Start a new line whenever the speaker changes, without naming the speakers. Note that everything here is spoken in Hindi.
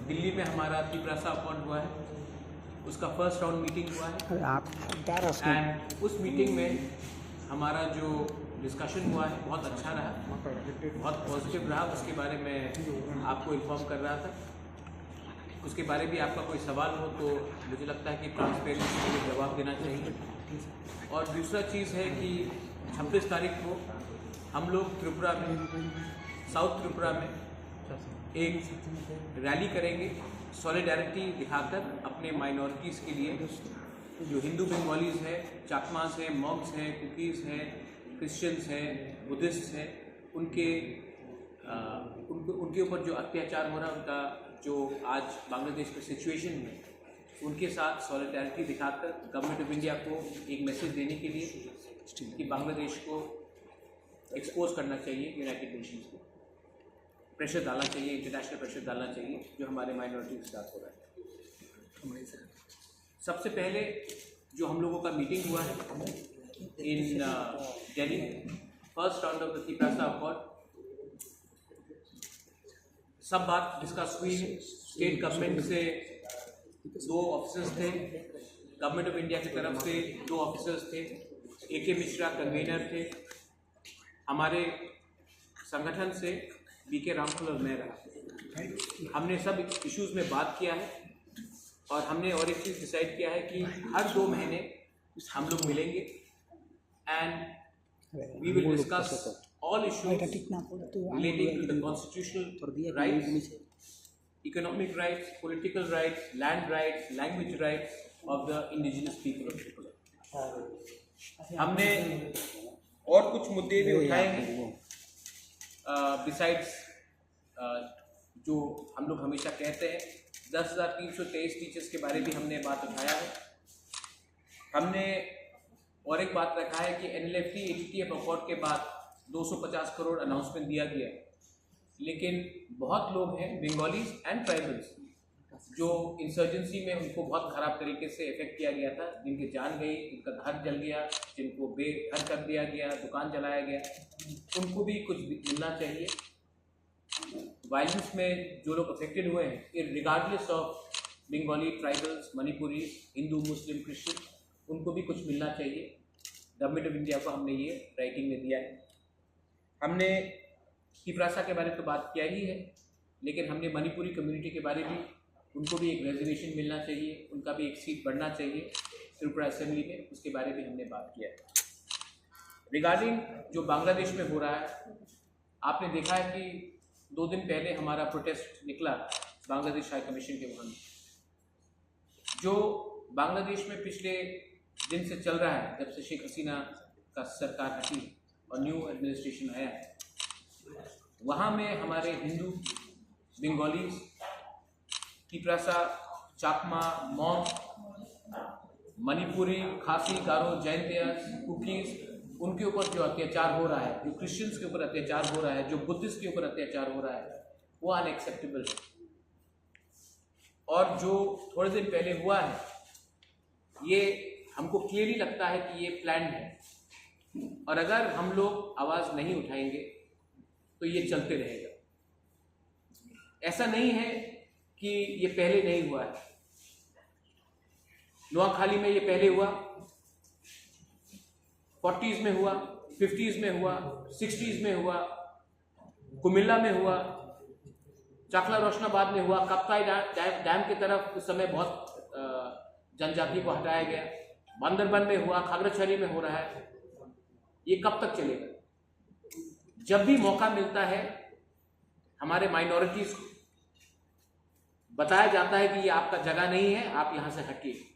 दिल्ली में हमारा त्रिप्रासा अकॉर्ड हुआ है, उसका फर्स्ट राउंड मीटिंग हुआ है एंड उस मीटिंग में हमारा जो डिस्कशन हुआ है बहुत अच्छा रहा, बहुत पॉजिटिव रहा। उसके बारे में आपको इन्फॉर्म कर रहा था। उसके बारे में आपका कोई सवाल हो तो मुझे लगता है कि ट्रांसपेरेंसी के लिए जवाब देना चाहिए। और दूसरा चीज़ है कि 26 तारीख को हम लोग त्रिपुरा में, साउथ त्रिपुरा में एक रैली करेंगे सॉलिडारिटी दिखाकर अपने माइनॉरिटीज़ के लिए, जो हिंदू बंगालीज़ हैं, चाकमास हैं, मॉन्क्स हैं, कुकीज़ हैं, क्रिश्चियंस हैं, बुद्धिस्ट हैं, उनके ऊपर जो अत्याचार हो रहा है, उनका जो आज बांग्लादेश में सिचुएशन है, उनके साथ सॉलिडारिटी दिखाकर गवर्नमेंट ऑफ इंडिया को एक मैसेज देने के लिए कि बांग्लादेश को एक्सपोज करना चाहिए, यूनाइटेड नेशंस को प्रेशर डालना चाहिए, इंटरनेशनल प्रेशर डालना चाहिए जो हमारे माइनॉरिटी के साथ हो रहा है। सबसे पहले जो हम लोगों का मीटिंग हुआ है in Delhi, first round of the त्रिप्रासा अकॉर्ड, सब बात डिस्कस हुई है। स्टेट गवर्नमेंट से 2 ऑफिसर्स थे, गवर्नमेंट ऑफ इंडिया की तरफ से 2 ऑफिसर्स थे, AK मिश्रा कन्वीनर थे, हमारे संगठन से BK रामफल और मैं रहा। हमने सब इश्यूज़ में बात किया है और हमने और एक चीज़ डिसाइड किया है कि हर 2 महीने हम लोग मिलेंगे and we will discuss all issues relating to the constitutional rights, economic rights, political rights, land rights, language rights of the indigenous people of Tripura। हमने और कुछ मुद्दे भी उठाए हैं बिसाइड्स जो हम लोग हमेशा कहते हैं, 10,323 टीचर्स के बारे में हमने बात उठाया है। हमने और एक बात रखा है कि NLFT ATTF अकॉर्ड के बाद 250 करोड़ अनाउंसमेंट दिया गया है, लेकिन बहुत लोग हैं बंगालीज एंड ट्राइबल्स जो इंसर्जेंसी में उनको बहुत ख़राब तरीके से इफेक्ट किया गया था, जिनकी जान गई, जिनका घर जल गया, जिनको बेघर कर दिया गया, दुकान जलाया गया, उनको भी कुछ मिलना चाहिए। वायलेंस में जो लोग अफेक्टेड हुए हैं, regardless of Bengali, tribals, Manipuri, Hindu, Muslim, Christian, उनको भी कुछ मिलना चाहिए। गवर्नमेंट ऑफ इंडिया को हमने ये राइटिंग में दिया है। हमने त्रिप्रासा के बारे में तो बात किया ही है, लेकिन हमने मणिपुरी कम्युनिटी के बारे में, उनको भी एक रिजर्वेशन मिलना चाहिए, उनका भी एक सीट बढ़ना चाहिए त्रिपुरा असेंबली में, उसके बारे में हमने बात किया है। रिगार्डिंग जो बांग्लादेश में हो रहा है, आपने देखा है कि 2 दिन पहले हमारा प्रोटेस्ट निकला बांग्लादेश हाई कमीशन के वहाँ। जो बांग्लादेश में पिछले दिन से चल रहा है, जब से शेख हसीना का सरकार हटी और न्यू एडमिनिस्ट्रेशन आया है, वहाँ में हमारे हिंदू, बंगाली, त्रिप्रासा, चाकमा, मॉन्क, मणिपुरी, खासी, गारो, जैंतिया, कुकीज़, उनके ऊपर जो अत्याचार हो रहा है, जो क्रिश्चियंस के ऊपर अत्याचार हो रहा है, जो बुद्धिस्ट के ऊपर अत्याचार हो रहा है, वो अनएक्सेप्टेबल है। और जो थोड़े दिन पहले हुआ है, ये हमको क्लियरली लगता है कि ये प्लान है, और अगर हम लोग आवाज़ नहीं उठाएंगे तो ये चलते रहेगा। ऐसा नहीं है कि ये पहले नहीं हुआ है। नोआखाली में ये पहले हुआ, 40s में हुआ, 50s में हुआ, 60s में हुआ, कुमिल्ला में हुआ, चाकला रोशनाबाद में हुआ, कप्ताई डैम की तरफ उस समय बहुत जनजाति को हटाया गया, बांदरबन में हुआ, खागड़ाछड़ी में हो रहा है। ये कब तक चलेगा? जब भी मौका मिलता है हमारे माइनॉरिटीज को बताया जाता है कि ये आपका जगह नहीं है, आप यहाँ से हटिए।